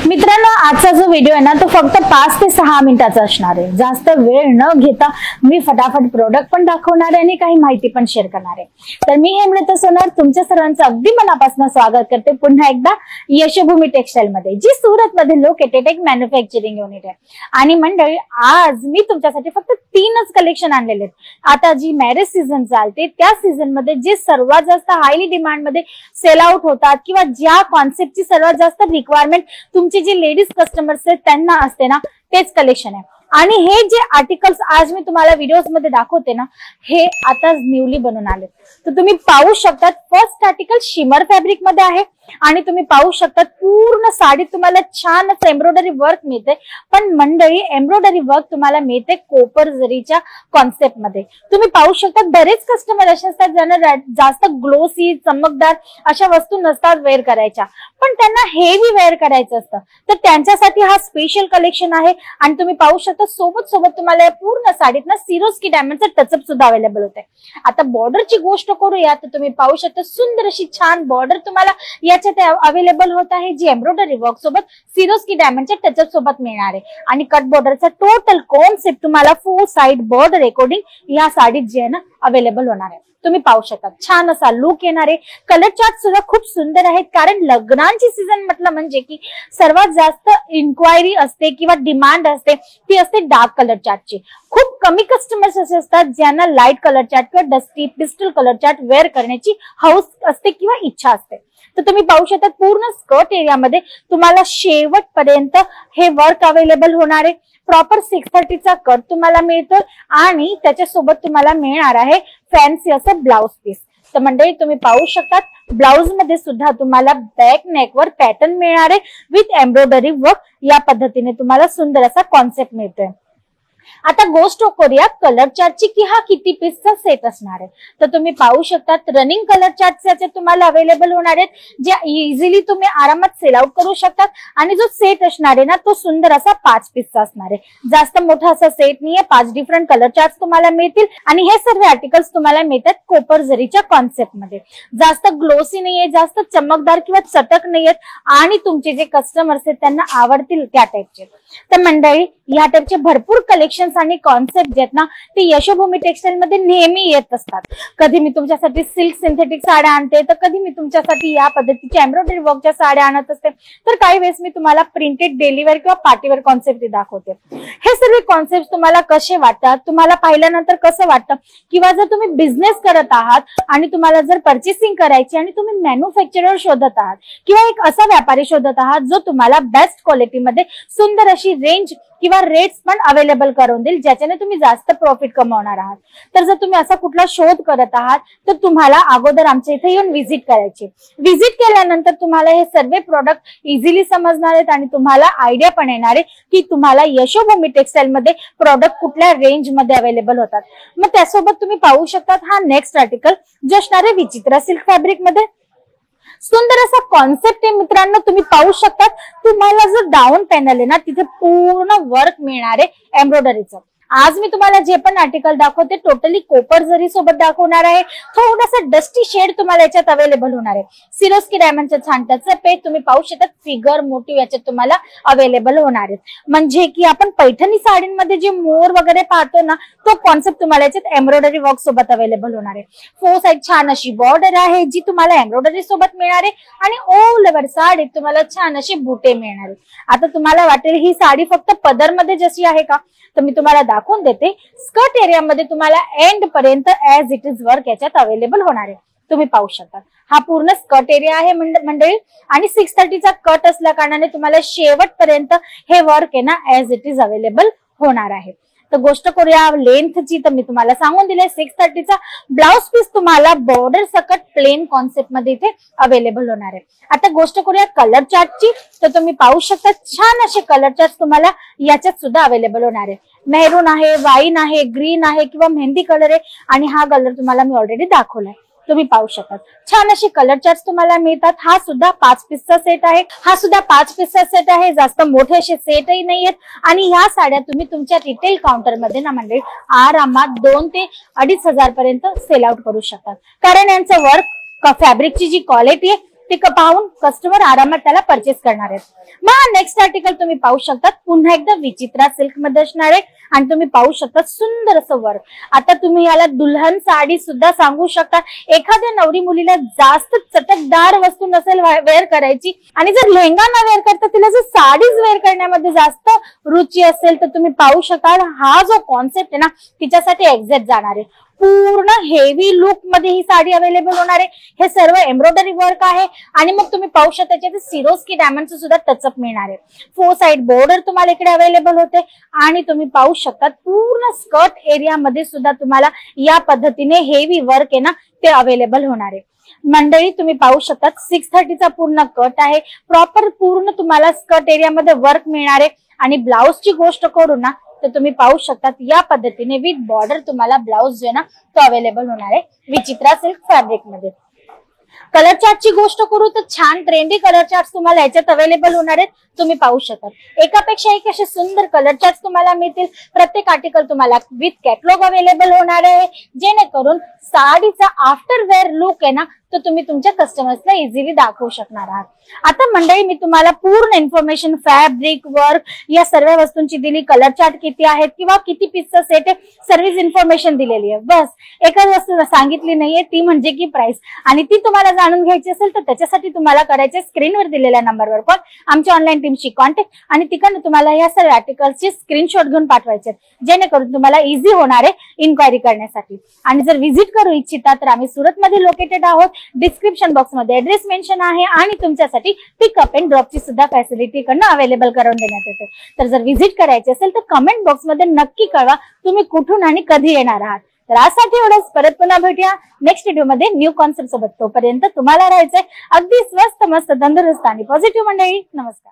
मित्रांनो, आजचा जो व्हिडिओ आहे ना तो फक्त 5 ते 6 मिनिटाचा असणार आहे। जास्त वेळ न घेता मी फटाफट प्रोडक्ट पण दाखवणार आहे आणि काही माहिती पण शेअर करणार आहे। तर मी हेमलता सोनार तुमच्या सर्वांचं अगदी मनापासून स्वागत करते पुन्हा एकदा यशोभूमी टेक्सटाईल मध्ये, जी सुरत मध्ये लोकेटेड एक मॅन्युफॅक्चरिंग युनिट आहे। आणि मंडळी, आज मी तुमच्यासाठी फक्त 3च कलेक्शन आणलेले आहेत। आता जी मॅरेज सीझन चालते त्या सीझन मध्ये जे सर्वात जास्त हायली डिमांड मध्ये सेल आउट होतात किंवा ज्या कॉन्सेप्टची सर्वात जास्त रिक्वायरमेंट तुमचे जे लेडीज कस्टमर्स आहेत त्यांना असते ना, तेच कलेक्शन आहे। आणि हे जे आर्टिकल्स आज मी तुम्हाला व्हिडिओज मध्ये दाखवते ना, हे आता न्यूली बनवून आले। तर तुम्ही पाहू शकता, फर्स्ट आर्टिकल शिमर फॅब्रिक मध्ये आहे आणि तुम्ही पाहू शकता पूर्ण साडीत तुम्हाला छान असं एम्ब्रॉयडरी वर्क मिळते। पण मंडळी, एम्ब्रॉयडरी वर्क तुम्हाला मिळते कोपर जरीच्या कॉन्सेप्ट मध्ये। तुम्ही पाहू शकता बरेच कस्टमर असे असतात ज्यांना जास्त ग्लोसी चमकदार अशा वस्तू नसतात वेअर करायच्या, पण त्यांना हेवी वेअर करायचं असतं, तर त्यांच्यासाठी हा स्पेशल कलेक्शन आहे। आणि तुम्ही पाहू शकता सोबत तुम्हाला या पूर्ण साडीत ना सिरोस्की डायमंडचा टचअप सुद्धा अवेलेबल होते। आता बॉर्डरची गोष्ट करूया तर तुम्ही पाहू शकता सुंदर अशी छान बॉर्डर तुम्हाला याच्यात अवेलेबल होत आहे, जी एम्ब्रॉयडरी वर्क सोबत सिरोस्की डायमंडच्या टचअप सोबत मिळणार आहे। आणि कट बॉर्डरचा टोटल कॉन्सेप्ट तुम्हाला 4 साइड बॉर्डर अकॉर्डिंग या साडीत जे आहे ना अवेलेबल होणार आहे। तुम्ही पाहू शकता छान असा लुक येणार आहे। कलर चार्ट सुद्धा खूप सुंदर आहेत, कारण लग्नांची सीझन म्हटलं म्हणजे की सर्वात जास्त इन्क्वायरी असते किंवा डिमांड असते ती असते डार्क कलर चार्टची। खूप कमी कस्टमर्स असे असतात ज्यांना लाईट कलर चार्ट किंवा dusty pastel colour chart wear करण्याची हौस असते किंवा इच्छा असते। तर तुम्ही पाहू शकता पूर्ण स्कर्ट एरियामध्ये तुम्हाला शेवटपर्यंत हे वर्क अवेलेबल होणार आहे। प्रॉपर 630चा कट तुम्हाला मिळतो आणि त्याच्यासोबत तुम्हाला मिळणार आहे फॅन्सी असं ब्लाउज पीस। तर मंडळी, तुम्ही पाहू शकता ब्लाउज मध्ये सुद्धा तुम्हाला बॅक नेकवर पॅटर्न मिळणार आहे विथ एम्ब्रॉयडरी वर्क। या पद्धतीने तुम्हाला सुंदर असा कॉन्सेप्ट मिळतोय। आता गोष्ट करूया कलर चार्टची की हा किती पीसचा सेट असणार आहे। तर तुम्ही पाहू शकता रनिंग कलर चार्ट तुम्हाला अवेलेबल होणार आहेत, जे इझिली तुम्ही आरामात सेल आउट करू शकतात। आणि जो सेट असणार आहे ना तो सुंदर असा 5 पीसचा असणार आहे। जास्त मोठा असा सेट नाहीये, 5 डिफरंट कलर चार्ट तुम्हाला मिळतील। आणि हे सर्व आर्टिकल्स तुम्हाला मिळतात कोपर जरीच्या कॉन्सेप्ट मध्ये। जास्त ग्लोसी नाहीये, जास्त चमकदार किंवा चटक नाहीयेत आणि तुमचे जे कस्टमर्स आहेत त्यांना आवडतील त्या टाइपचे। तर मंडळी, या टाइपचे भरपूर कलेक्शन्स आणि कॉन्सेप्ट जे आहेत ना ते यशोभूमी टेक्सटाईल मध्ये नेहमी येत असतात। कधी मी तुमच्यासाठी सिल्क सिंथेटिक साड्या आणते, तर कधी मी तुमच्यासाठी या पद्धतीच्या एम्ब्रॉयडरी वर्कच्या साड्या आणत असते, तर काही वेळेस मी तुम्हाला प्रिंटेड डेलीवेअर किंवा पार्टीवेअर कॉन्सेप्ट दाखवते। हे सर्व कॉन्सेप्ट तुम्हाला कसे वाटतात, तुम्हाला पाहिल्यानंतर कसं वाटतं, किंवा जर तुम्ही बिझनेस करत आहात आणि तुम्हाला जर पर्चेसिंग करायची आणि तुम्ही मॅन्युफॅक्चरर शोधत आहात किंवा एक असा व्यापारी शोधत आहात जो तुम्हाला बेस्ट क्वालिटीमध्ये सुंदर अशी रेंज किंवा रेट्स पण अवेलेबल करून देईल, ज्याच्याने तुम्ही जास्त प्रॉफिट कमवणार आहात, तर जर तुम्ही असा कुठला शोध करत आहात तर तुम्हाला अगोदर आमच्या इथे येऊन व्हिजिट करायची। व्हिजिट केल्यानंतर तुम्हाला हे सर्व प्रोडक्ट इझिली समजणार आहेत आणि तुम्हाला आयडिया पण येणार आहे की तुम्हाला यशोभूमी टेक्सटाईल मध्ये प्रोडक्ट कुठल्या रेंज मध्ये अवेलेबल होतात। मग त्यासोबत तुम्ही पाहू शकता हा नेक्स्ट आर्टिकल जो असणार आहे विचित्रा सिल्क फॅब्रिक मध्ये। सुंदर असा कॉन्सेप्ट आहे मित्रांनो, तुम्ही पाहू शकता तुम्हाला जो डाऊन पॅनल आहे ना तिथे पूर्ण वर्क मिळणार आहे एम्ब्रॉयडरीचं। आज मी तुम्हाला जे पण आर्टिकल दाखवते टोटली कोपर जरी सोबत दाखवणार आहे। थोडासा डस्टी शेड तुम्हाला याच्यात अवेलेबल होणार आहे। सिरोस्की डायमंडचं छान टचअप आहे। तुम्ही पाहू शकता फिगर मोटिव्ह याच्यात तुम्हाला अवेलेबल होणार आहे, म्हणजे की आपण पैठणी साडींमध्ये जे मोर वगैरे पाहतो ना तो कॉन्सेप्ट तुम्हाला याच्यात एम्ब्रॉयडरी वर्क सोबत अवेलेबल होणार आहे। 4 साइड छान अशी बॉर्डर आहे जी तुम्हाला एम्ब्रॉयडरी सोबत मिळणार आहे आणि ऑल ओव्हर साडीत तुम्हाला छान असे बुटे मिळणार आहे। आता तुम्हाला वाटेल ही साडी फक्त पदरमध्ये जशी आहे का, तर मी तुम्हाला दाखवून देते। स्कर्ट एरियामध्ये तुम्हाला एंड पर्यंत ऍज इट इज वर्क याच्यात अवेलेबल होणार आहे। तुम्ही पाहू शकता हा पूर्ण स्कर्ट एरिया आहे मंडळी, आणि 630चा कट असल्या कारणाने तुम्हाला शेवटपर्यंत हे वर्क आहे ना ऍज इट इज अवेलेबल होणार आहे। तर गोष्ट करूया लेंथची, तर मी तुम्हाला सांगून दिले 630चा ब्लाउज पीस तुम्हाला बॉर्डर सकट प्लेन कॉन्सेप्ट मध्ये इथे अवेलेबल होणार आहे। आता गोष्ट करूया कलर चार्टची, तर तुम्ही पाहू शकता छान असे कलर चार्ट तुम्हाला याच्यात सुद्धा अवेलेबल होणार आहे। मेहरून आहे, वाईन आहे, ग्रीन आहे किंवा मेहंदी कलर आहे, आणि हा कलर तुम्हाला मी ऑलरेडी दाखवलाय। तुम्ही पाहू शकता छान असे कलर चार्ट तुम्हाला मिळतात। हा सुद्धा 5 पीसचा सेट आहे। हा सुद्धा 5 पीसचा सेट आहे, जास्त मोठे असे सेटही नाहीयेत। आणि ह्या साड्या तुम्ही तुमच्या रिटेल काउंटर मध्ये ना म्हणजे आरामात 2 ते 2,500 पर्यंत सेल आउट करू शकतात, कारण यांचं वर्क फॅब्रिकची जी क्वालिटी आहे ते पाहून कस्टमर आरामात त्याला परचेस करणार आहेत। मग नेक्स्ट आर्टिकल तुम्ही पाहू शकता, पुन्हा एकदा विचित्रा सिल्क मध्ये असणार आहे आणि तुम्ही पाहू शकता सुंदर असं वर्क। आता तुम्ही याला दुल्हन साडी सुद्धा सांगू शकता। एखाद्या नवरी मुलीला जास्त चटकदार वस्तू नसेल वेअर करायची आणि जर लेहंगा न वेअर करता तिला जर साडीज वेअर करण्यामध्ये जास्त रुची असेल तर तुम्ही पाहू शकता हा जो कॉन्सेप्ट आहे ना तिच्यासाठी एक्झॅक्ट जाणार आहे। पूर्ण हेवी लुक मध्ये ही साडी अवेलेबल होणार आहे। हे सर्व एम्ब्रॉयडरी वर्क आहे आणि मग तुम्ही पाहू शकता त्याच्यात सिरोस्की डायमंडचं सुद्धा टचअप मिळणार आहे। 4 साइड बॉर्डर तुम्हाला इकडे अवेलेबल होते आणि तुम्ही पाहू शकता पूर्ण स्कर्ट एरिया मध्ये सुद्धा तुम्हाला या पद्धतीने हेवी वर्क आहे ना ते अवेलेबल होणार आहे। मंडळी तुम्ही पाहू शकता 630चा पूर्ण कट आहे, प्रॉपर पूर्ण तुम्हाला स्कर्ट एरिया मध्ये वर्क मिळणार आहे। आणि ब्लाउजची गोष्ट करू ना तर तुम्ही पाहू शकता या पद्धतीने विथ बॉर्डर तुम्हाला ब्लाउज जो आहे ना तो अवेलेबल होणार आहे विचित्रा सिल्क फॅब्रिक मध्ये। कलर चार्टची गोष्ट करू तर छान ट्रेंडी कलर चार्ट तुम्हाला याच्यात अवेलेबल होणार आहेत। तुम्ही पाहू शकता एकापेक्षा एक असे सुंदर कलर चार्ट तुम्हाला मिळतील। प्रत्येक आर्टिकल तुम्हाला विथ कॅटलॉग अवेलेबल होणार आहे, जेणेकरून साडीचा आफ्टर वेअर लुक आहे ना तो तुम्ही तुमच्या कस्टमर्सला इझिली दाखवू शकणार आहात। आता मंडळी मी तुम्हाला पूर्ण इन्फॉर्मेशन फॅब्रिक वर्क या सर्व वस्तूंची दिली, कलर चार्ट किती आहेत किंवा किती पीसचा सेट आहे सर्विस इन्फॉर्मेशन दिलेली आहे। बस एकच वस्तू सांगितली नाहीये ती म्हणजे की प्राइस, आणि ती तुम्हाला जाणून घ्यायची असेल तर त्याच्यासाठी तुम्हाला करायचे स्क्रीनवर दिलेल्या नंबरवर कॉल, आमच्या ऑनलाईन टीमशी कॉन्टॅक्ट आणि तिकडनं तुम्हाला या सर्व आर्टिकल्सची स्क्रीनशॉट घेऊन पाठवायचे जेणेकरून तुम्हाला इझी होणार आहे इन्क्वायरी करण्यासाठी। आणि जर व्हिजिट करू इच्छिता तर आम्ही सुरत मध्ये लोकेटेड आहोत। डिस्क्रिप्शन बॉक्स मध्ये ऍड्रेस मेन्शन आहे आणि तुमच्यासाठी पिकअप अँड ड्रॉपची सुद्धा फॅसिलिटी कडनं अवेलेबल करून देण्यात येते। तर जर व्हिजिट करायची असेल तर कमेंट बॉक्स मध्ये नक्की कळवा तुम्ही कुठून आणि कधी येणार आहात। तर आजसाठी एवढंच, परत पुन्हा भेटूया नेक्स्ट व्हिडिओ मध्ये न्यू कॉन्सेप्ट सोबत। तोपर्यंत तुम्हाला राहायचंय अगदी स्वस्त मस्त तंदुरुस्त आणि पॉझिटिव्ह मंडळी। नमस्कार।